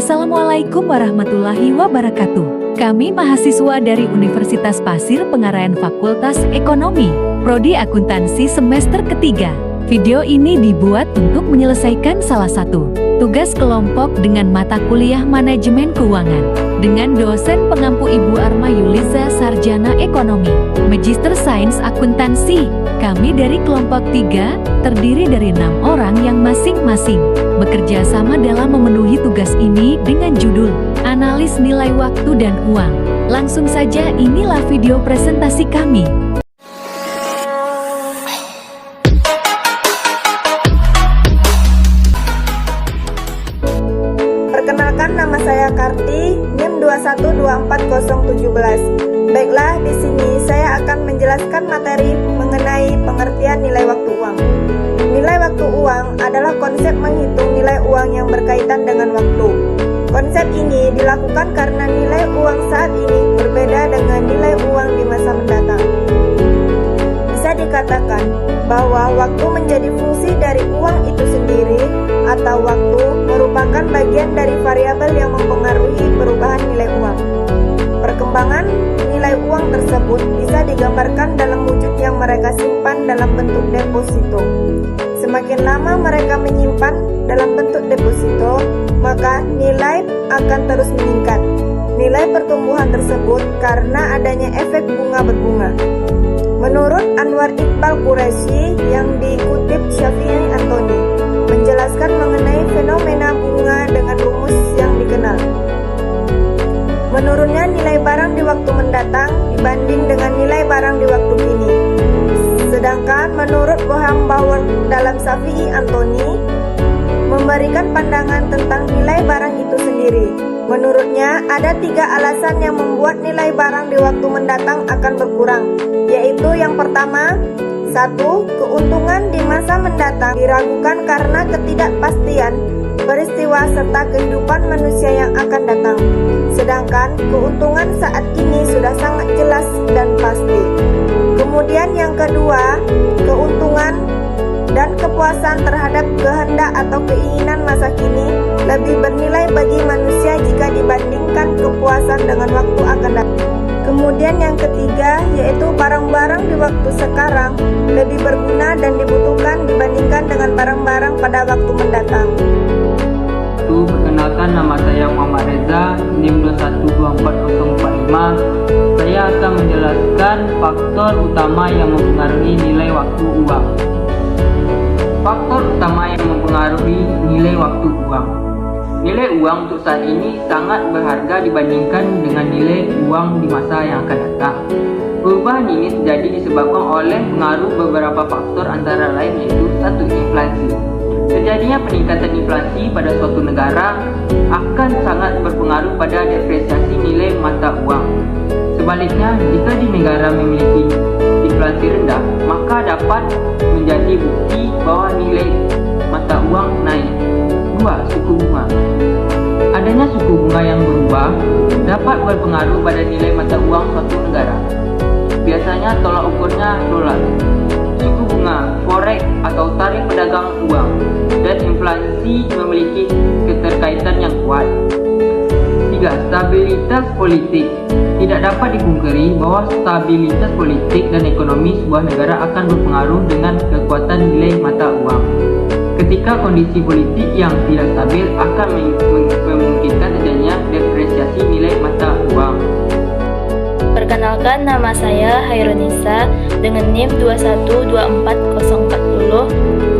Assalamualaikum warahmatullahi wabarakatuh. Kami mahasiswa dari Universitas Pasir Pengarahan Fakultas Ekonomi, Prodi Akuntansi semester ketiga. Video ini dibuat untuk menyelesaikan salah satu tugas kelompok dengan mata kuliah Manajemen Keuangan dengan dosen pengampu Ibu Arma Yuliza Sarjana Ekonomi, Magister Sains Akuntansi. Kami dari kelompok 3, terdiri dari 6 orang yang masing-masing bekerja sama dalam memenuhi tugas ini dengan judul Analis Nilai Waktu dan Uang. Langsung saja, inilah video presentasi kami. Perkenalkan, nama saya Karti, NIM 2124017. Baiklah, di sini saya akan menjelaskan materi mengenai pengertian nilai waktu uang. Nilai waktu uang adalah konsep menghitung nilai uang yang berkaitan dengan waktu. Konsep ini dilakukan karena nilai uang saat ini berbeda dengan nilai uang di masa mendatang. Bisa dikatakan bahwa waktu menjadi fungsi dari uang itu sendiri, atau waktu merupakan bagian dari variabel yang mempengaruhi perubahan nilai uang. Perkembangan nilai uang tersebut bisa digambarkan dalam wujud yang mereka simpan dalam bentuk deposito. Semakin lama mereka menyimpan dalam bentuk deposito, maka nilai akan terus meningkat. Nilai pertumbuhan tersebut karena adanya efek bunga berbunga. Menurut Anwar Iqbal Quraisy yang dikutip Syafi'i Anthony, menjelaskan mengenai fenomena bunga dengan rumus yang dikenal. Menurunnya nilai barang di waktu mendatang dibanding dengan nilai barang di waktu kini. Sedangkan menurut Boham Bauer dalam Syafi'i Anthony memberikan pandangan tentang nilai barang itu sendiri. Menurutnya ada 3 alasan yang membuat nilai barang di waktu mendatang akan berkurang, yaitu yang pertama, 1. Keuntungan di masa mendatang diragukan karena ketidakpastian peristiwa serta kehidupan manusia yang akan datang. Sedangkan keuntungan saat ini sudah sangat jelas dan pasti. Kemudian yang kedua, keuntungan dan kepuasan terhadap kehendak atau keinginan masa kini lebih bernilai bagi manusia jika dibandingkan kepuasan dengan waktu akan datang. Kemudian yang ketiga, yaitu barang-barang di waktu sekarang lebih berguna dan dibutuhkan dibandingkan dengan barang-barang pada waktu mendatang. Perkenalkan, nama saya Muhammad Reza, NIM 2124045. Saya akan menjelaskan faktor utama yang mempengaruhi nilai waktu uang. Faktor utama yang mempengaruhi nilai waktu uang. Nilai uang untuk saat ini sangat berharga dibandingkan dengan nilai uang di masa yang akan datang. Perubahan ini terjadi disebabkan oleh pengaruh beberapa faktor, antara lain yaitu 1. Inflasi. Terjadinya peningkatan inflasi pada suatu negara akan sangat berpengaruh pada depresiasi nilai mata uang. Sebaliknya, jika di negara memiliki inflasi rendah, maka dapat menjadi bukti bahwa nilai mata uang naik. 2. Suku bunga. Adanya suku bunga yang berubah dapat berpengaruh pada nilai mata uang suatu negara. Biasanya tolak ukurnya dolar. Suku bunga, forex atau tarif pedagang uang, dan inflasi memiliki keterkaitan yang kuat. 3. Stabilitas politik. Tidak dapat dipungkiri bahwa stabilitas politik dan ekonomi sebuah negara akan berpengaruh dengan kekuatan nilai mata uang. Ketika kondisi politik yang tidak stabil akan memungkinkan terjadinya depresiasi nilai mata uang. Perkenalkan, nama saya Hairunisa dengan NIM 2124040.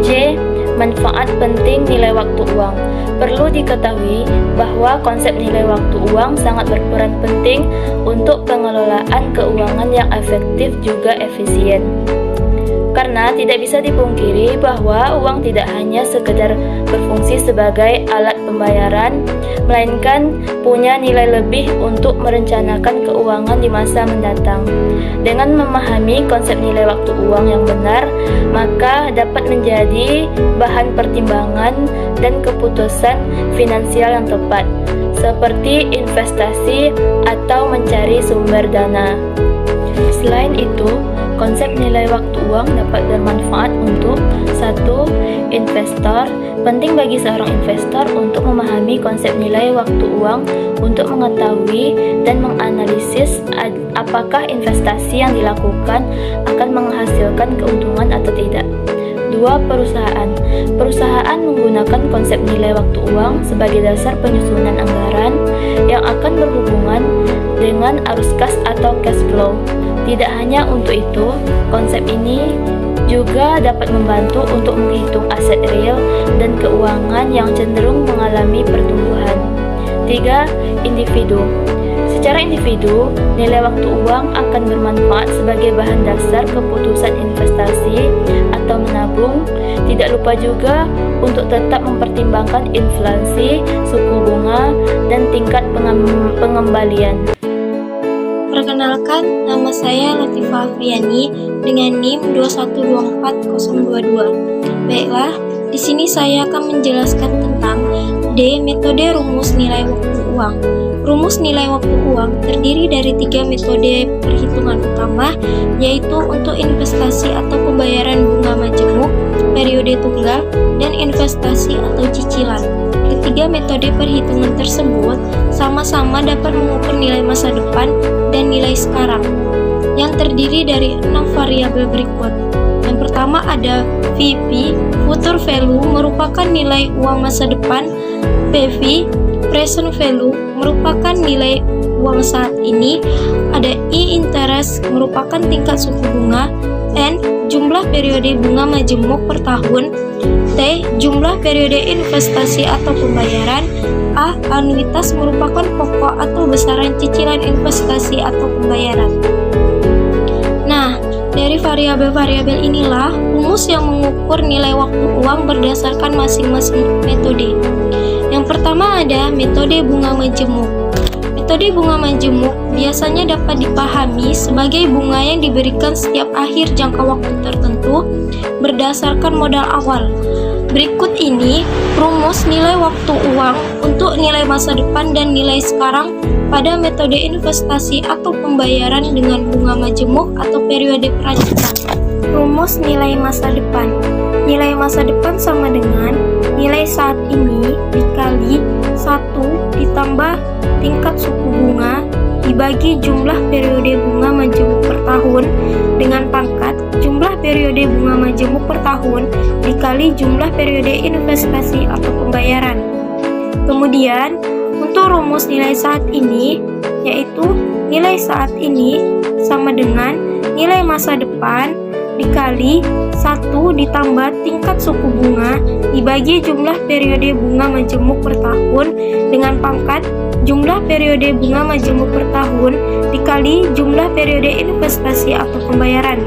J. Manfaat penting nilai waktu uang. Perlu diketahui bahwa konsep nilai waktu uang sangat berperan penting untuk pengelolaan keuangan yang efektif juga efisien. Karena tidak bisa dipungkiri bahwa uang tidak hanya sekedar berfungsi sebagai alat pembayaran, melainkan punya nilai lebih untuk merencanakan keuangan di masa mendatang. Dengan memahami konsep nilai waktu uang yang benar, maka dapat menjadi bahan pertimbangan dan keputusan finansial yang tepat, seperti investasi atau mencari sumber dana. Selain itu, Konsep nilai waktu uang dapat bermanfaat untuk 1. Investor. Penting bagi seorang investor untuk memahami konsep nilai waktu uang untuk mengetahui dan menganalisis apakah investasi yang dilakukan akan menghasilkan keuntungan atau tidak. 2. Perusahaan. Perusahaan menggunakan konsep nilai waktu uang sebagai dasar penyusunan anggaran yang akan berhubungan dengan arus kas atau cash flow. Tidak hanya untuk itu, konsep ini juga dapat membantu untuk menghitung aset real dan keuangan yang cenderung mengalami pertumbuhan. 3. Individu. Secara individu, nilai waktu uang akan bermanfaat sebagai bahan dasar keputusan investasi atau menabung. Tidak lupa juga untuk tetap mempertimbangkan inflasi, suku bunga, dan tingkat pengembalian. Perkenalkan, nama saya Latifah Afriani dengan NIM 2124022. Baiklah, di sini saya akan menjelaskan tentang D. Metode rumus nilai waktu uang. Rumus nilai waktu uang terdiri dari 3 metode perhitungan utama, yaitu untuk investasi atau pembayaran bunga majemuk, periode tunggal, dan investasi atau cicilan. Ketiga metode perhitungan tersebut sama-sama dapat mengukur nilai masa depan dan nilai sekarang, yang terdiri dari 6 variabel berikut. Yang pertama ada VP, Future Value, merupakan nilai uang masa depan. PV, Present Value, merupakan nilai uang saat ini. Ada I, Interest, merupakan tingkat suku bunga. N, jumlah periode bunga majemuk per tahun. T, jumlah periode investasi atau pembayaran. A, anuitas, merupakan pokok atau besaran cicilan investasi atau pembayaran. Nah, dari variabel-variabel inilah rumus yang mengukur nilai waktu uang berdasarkan masing-masing metode. Yang pertama ada metode bunga majemuk. Metode bunga majemuk biasanya dapat dipahami sebagai bunga yang diberikan setiap akhir jangka waktu tertentu berdasarkan modal awal. Berikut ini rumus nilai waktu uang untuk nilai masa depan dan nilai sekarang pada metode investasi atau pembayaran dengan bunga majemuk atau periode peracikan. Rumus nilai masa depan. Nilai masa depan sama dengan nilai saat ini dikali 1 ditambah tingkat suku bunga dibagi jumlah periode bunga majemuk per tahun dengan pangkat jumlah periode bunga majemuk per tahun dikali jumlah periode investasi atau pembayaran. Kemudian untuk rumus nilai saat ini, yaitu nilai saat ini sama dengan nilai masa depan dikali 1 ditambah tingkat suku bunga dibagi jumlah periode bunga majemuk per tahun dengan pangkat jumlah periode bunga majemuk per tahun dikali jumlah periode investasi atau pembayaran.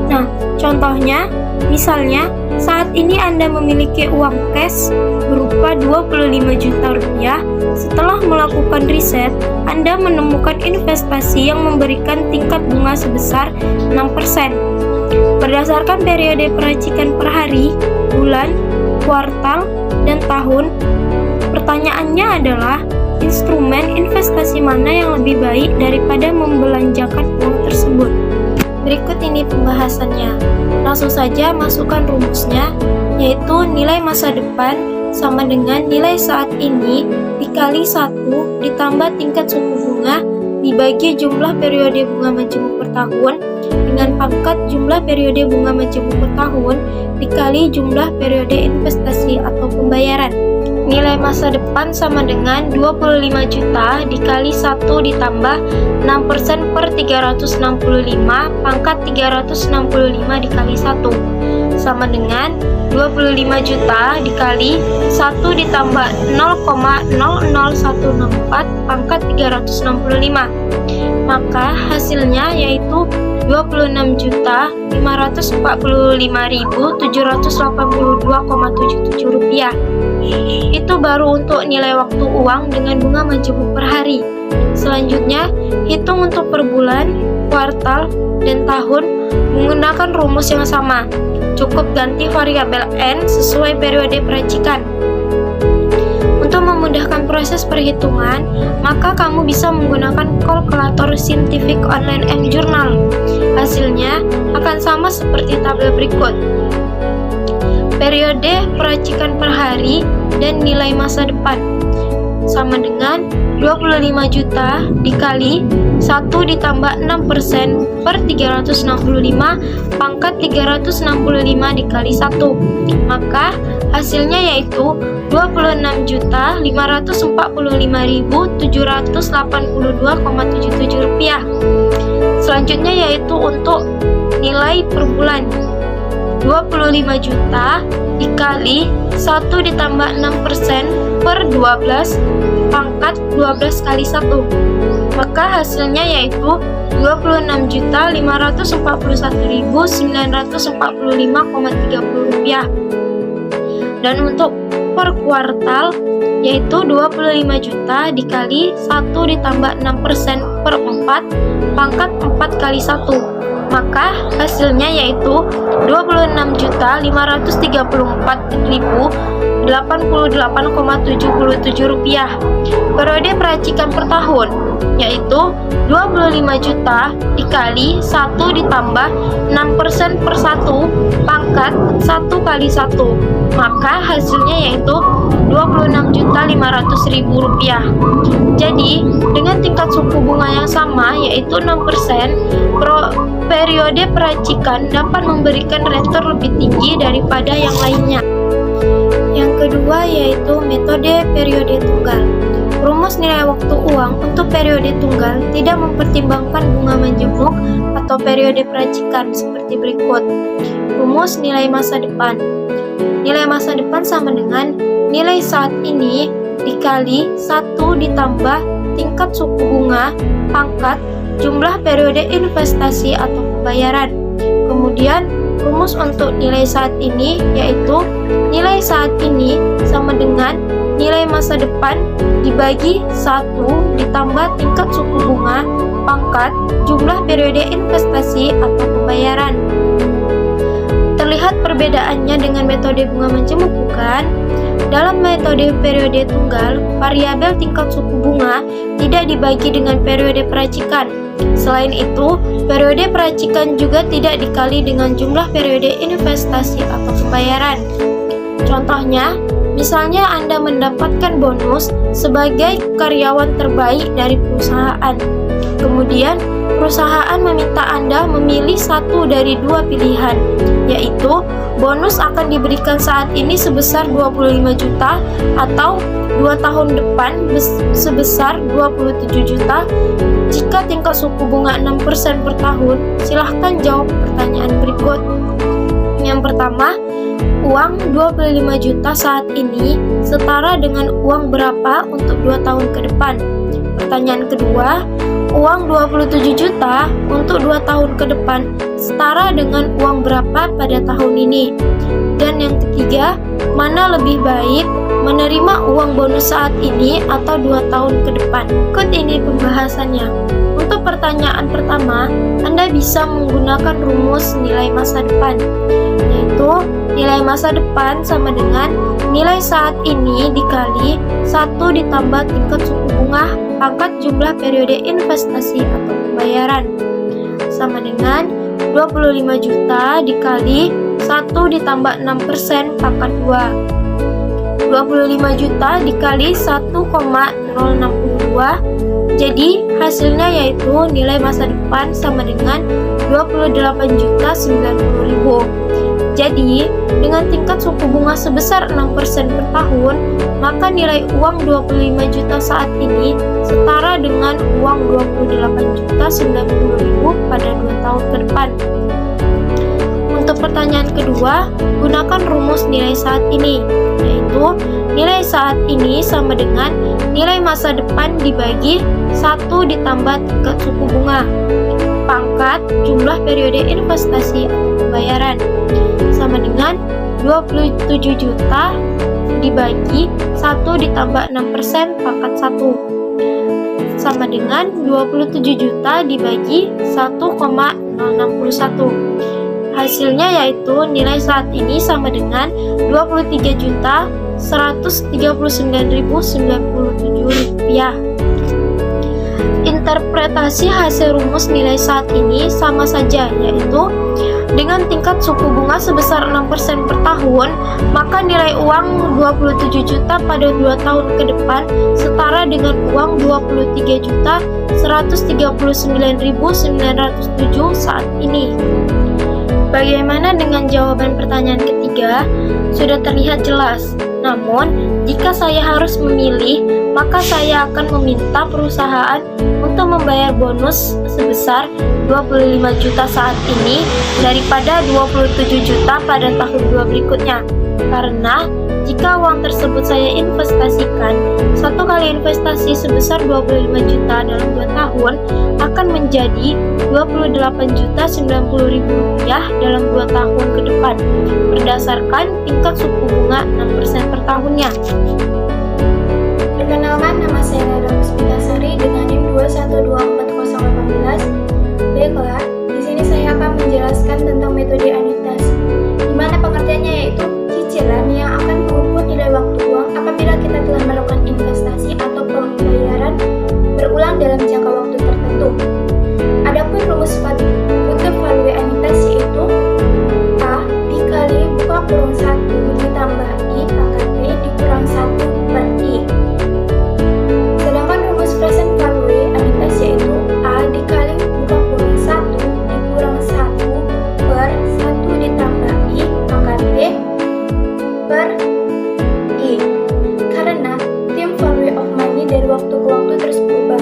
Nah, contohnya, misalnya saat ini Anda memiliki uang cash berupa 25 juta rupiah. Setelah melakukan riset, Anda menemukan investasi yang memberikan tingkat bunga sebesar 6%. Berdasarkan periode peracikan per hari, bulan, kuartal, dan tahun, pertanyaannya adalah instrumen investasi mana yang lebih baik daripada membelanjakan uang tersebut. Berikut ini pembahasannya. Langsung saja masukkan rumusnya, yaitu nilai masa depan sama dengan nilai saat ini dikali 1 ditambah tingkat suku bunga dibagi jumlah periode bunga majemuk per tahun dengan pangkat jumlah periode bunga majemuk per tahun dikali jumlah periode investasi atau pembayaran. Nilai masa depan sama dengan 25 juta dikali 1 ditambah 6% per 365 pangkat 365 dikali 1 sama dengan 25 juta dikali 1 ditambah 0,00164 pangkat 365. Maka hasilnya yaitu 26.545.782,77 rupiah. Itu baru untuk nilai waktu uang dengan bunga majemuk per hari. Selanjutnya, hitung untuk per bulan, kuartal, dan tahun menggunakan rumus yang sama. Cukup ganti variabel N sesuai periode peracikan. Untuk memudahkan proses perhitungan, maka kamu bisa menggunakan kalkulator Scientific Online and Journal. Hasilnya akan sama seperti tabel berikut. Periode peracikan per hari dan nilai masa depan sama dengan 25 juta dikali 1 ditambah 6% per 365 pangkat 365 dikali 1. Maka hasilnya yaitu 26.545.782,77 rupiah. Selanjutnya yaitu untuk nilai per bulan. 25 juta dikali 1 ditambah 6% per 12 pangkat 12 kali 1. Maka hasilnya yaitu 26.541.945,30 rupiah. Dan untuk per kuartal yaitu 25 juta dikali 1 ditambah 6% per 4 pangkat 4 kali 1. Maka hasilnya yaitu 26.534.088,77 rupiah. Periode peracikan per tahun yaitu 25 juta dikali 1 ditambah 6% per 1 pangkat 1 kali 1. Maka hasilnya yaitu 26.500.000 rupiah. Jadi dengan tingkat suku bunga yang sama yaitu 6%, periode peracikan dapat memberikan return lebih tinggi daripada yang lainnya. Yang kedua yaitu metode periode tunggal. Rumus nilai waktu uang untuk periode tunggal tidak mempertimbangkan bunga menjemuk atau periode peracikan seperti berikut. Rumus nilai masa depan. Nilai masa depan sama dengan nilai saat ini dikali 1 ditambah tingkat suku bunga pangkat jumlah periode investasi atau pembayaran. Kemudian rumus untuk nilai saat ini yaitu nilai saat ini sama dengan nilai masa depan dibagi 1 ditambah tingkat suku bunga pangkat jumlah periode investasi atau pembayaran. Terlihat perbedaannya dengan metode bunga menjemuk, bukan? Dalam metode periode tunggal, variabel tingkat suku bunga tidak dibagi dengan periode peracikan. Selain itu, periode peracikan juga tidak dikali dengan jumlah periode investasi atau pembayaran. Contohnya, misalnya Anda mendapatkan bonus sebagai karyawan terbaik dari perusahaan. Kemudian, perusahaan meminta Anda memilih satu dari dua pilihan, yaitu bonus akan diberikan saat ini sebesar 25 juta atau 2 tahun depan sebesar 27 juta. Jika tingkat suku bunga 6% per tahun, silahkan jawab pertanyaan berikut. Yang pertama, uang 25 juta saat ini setara dengan uang berapa untuk 2 tahun ke depan? Pertanyaan kedua, uang 27 juta untuk 2 tahun ke depan setara dengan uang berapa pada tahun ini? Dan yang ketiga, mana lebih baik menerima uang bonus saat ini atau 2 tahun ke depan? Ikut ini pembahasannya. Untuk pertanyaan pertama, Anda bisa menggunakan rumus nilai masa depan, yaitu nilai masa depan sama dengan nilai saat ini dikali 1 ditambah tingkat suku bunga pangkat jumlah periode investasi atau pembayaran sama dengan 25 juta dikali 1 ditambah 6% pangkat 2. 25 juta dikali 1,062. Jadi hasilnya yaitu nilai masa depan sama dengan 28.090.000. Jadi, dengan tingkat suku bunga sebesar 6% per tahun, maka nilai uang 25 juta saat ini setara dengan uang 28.090.000 pada 2 tahun ke depan. Untuk pertanyaan kedua, gunakan rumus nilai saat ini, yaitu nilai saat ini sama dengan nilai masa depan dibagi 1 ditambah tingkat suku bunga pangkat jumlah periode investasi atau pembayaran sama dengan 27 juta dibagi 1 ditambah 6% pangkat 1 sama dengan 27 juta dibagi 1,061. Hasilnya yaitu nilai saat ini sama dengan 23 juta Rp139.097. Interpretasi hasil rumus nilai saat ini sama saja, yaitu dengan tingkat suku bunga sebesar 6% per tahun, maka nilai uang 27 juta pada 2 tahun ke depan setara dengan uang 23.139.907 saat ini. Bagaimana dengan jawaban pertanyaan ketiga? Sudah terlihat jelas. Namun, jika saya harus memilih, maka saya akan meminta perusahaan untuk membayar bonus sebesar 25 juta saat ini daripada 27 juta pada tahun 2 berikutnya. Karena jika uang tersebut saya investasikan, satu kali investasi sebesar 25 juta dalam 2 tahun akan menjadi Rp28.090.000 dalam 2 tahun ke depan, berdasarkan tingkat suku bunga 6% per tahunnya. Perkenalkan, nama saya Nada Puspitasari dengan NIM 2124018. Baiklah, di sini saya akan menjelaskan tentang metode anuitas, di mana pengertiannya yaitu cicilan yang akan mengukur nilai waktu uang apabila kita telah melakukan investasi atau pembayaran berulang dalam jangka waktu tertentu. Adapun rumus future value anuitas yaitu A dikali buka kurung 1 ditambah I pangkat B dikurang 1 per I. Sedangkan rumus present value anuitas yaitu A dikali buka kurung 1 dikurang 1 per 1 ditambah I pangkat B per I. Karena time value of money dari waktu ke waktu terus berubah,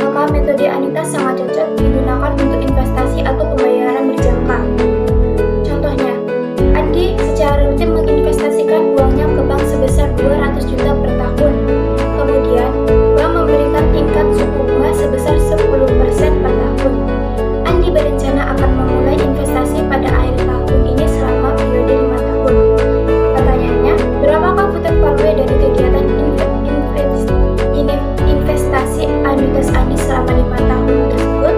maka metode anuitas sangat cocok digunakan untuk investasi atau pembayaran berjangka. Contohnya, Andi secara rutin menginvestasikan uangnya ke bank sebesar 200 juta per tahun. Kemudian, bank memberikan tingkat suku bunga sebesar 10% per tahun. Andi berencana akan memulai investasi pada akhir tahun ini selama periode 5 tahun. Pertanyaannya, berapakah future value dari kegiatan investasi anuitas Andi selama 5 tahun tersebut?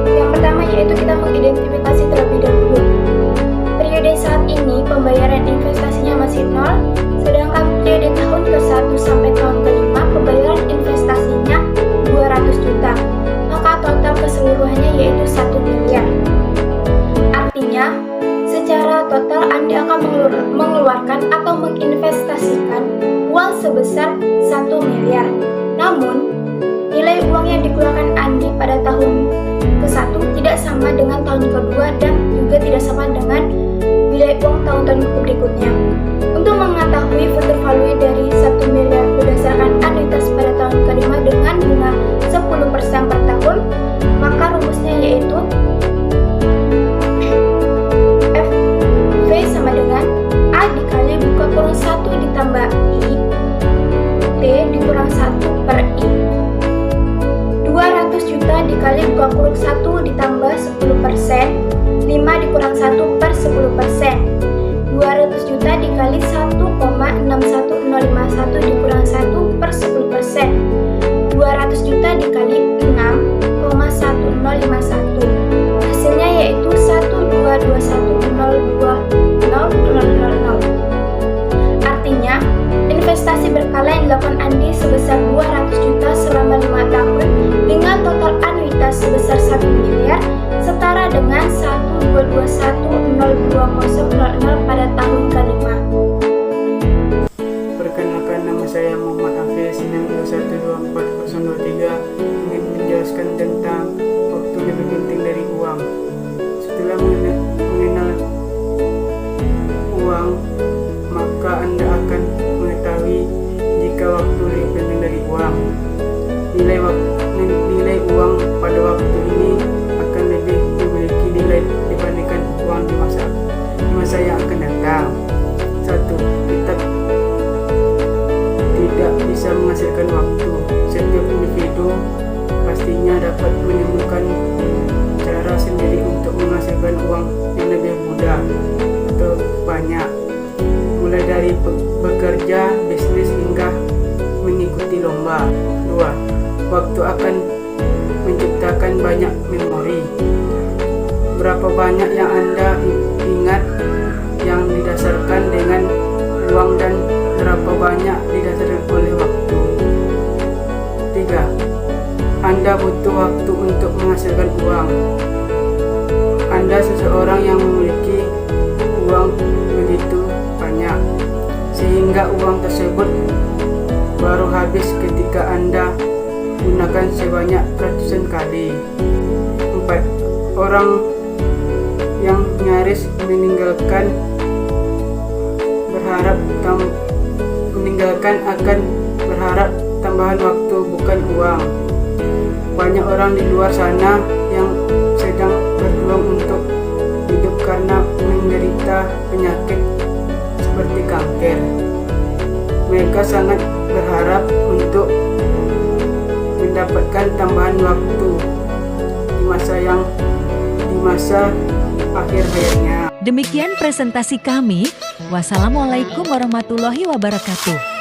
Yang pertama yaitu kita mengidentifikasi terlebih dahulu. Periode saat ini pembayaran investasinya masih 0, sedangkan periode tahun ke-1 sampai tahun ke-5 pembayaran investasinya 200 juta. Maka total keseluruhannya yaitu 1 miliar. Artinya, secara total Andi akan mengeluarkan atau menginvestasikan uang sebesar 1 miliar. Namun, nilai uang yang dikeluarkan Andi pada tahun ke-1 tidak sama dengan tahun ke-2 dan juga tidak sama dengan nilai uang tahun-tahun berikutnya. Untuk mengetahui future value dari 1 miliar berdasarkan anuitas pada tahun ke-5 dengan bunga 10% per tahun, maka rumusnya yaitu FV sama dengan A dikali buka kurung 1 ditambah I T dikurang 1 per I. 200 juta dikali buka kurung 1 ditambah 10%, 5 dikurang 1 per 10%. 200 juta dikali 1,61051 dikurang 1 per 10%. 200 juta dikali 6,1051. Hasilnya yaitu 122102000. Artinya, investasi berkala yang dilakukan Andi sebesar 200 juta selama 5 tahun dengan total anuitas sebesar 1 miliar setara dengan 122102000 pada tahun ke-5. Perkenalkan, nama saya Muhammad Hafiz NIM 2124023 ingin menjelaskan tentang waktu lebih penting dari uang. Setelah mengenal uang, maka Anda akan mengetahui jika waktu lebih penting dari uang. Nilai uang pada waktu ini akan lebih memiliki nilai dibandingkan uang di masa yang akan datang. 1. Kita tidak bisa menghasilkan waktu. Setiap individu pastinya dapat menemukan cara sendiri untuk menghasilkan uang yang lebih mudah atau banyak, mulai dari bekerja, bisnis hingga mengikuti lomba. 2. Waktu akan menciptakan banyak memori. Berapa banyak yang Anda ingat yang didasarkan dengan uang dan berapa banyak didasarkan oleh waktu. 3. Anda butuh waktu untuk menghasilkan uang. Anda seseorang yang memiliki uang begitu banyak, sehingga uang tersebut baru habis ketika Anda gunakan sebanyak ratusan kali. 4. Orang yang nyaris meninggalkan akan berharap tambahan waktu, bukan uang. Banyak orang di luar sana yang sedang berjuang untuk hidup karena menderita penyakit seperti kanker. Mereka sangat berharap untuk mendapatkan tambahan waktu di masa akhir hayatnya. Demikian presentasi kami. Wassalamualaikum warahmatullahi wabarakatuh.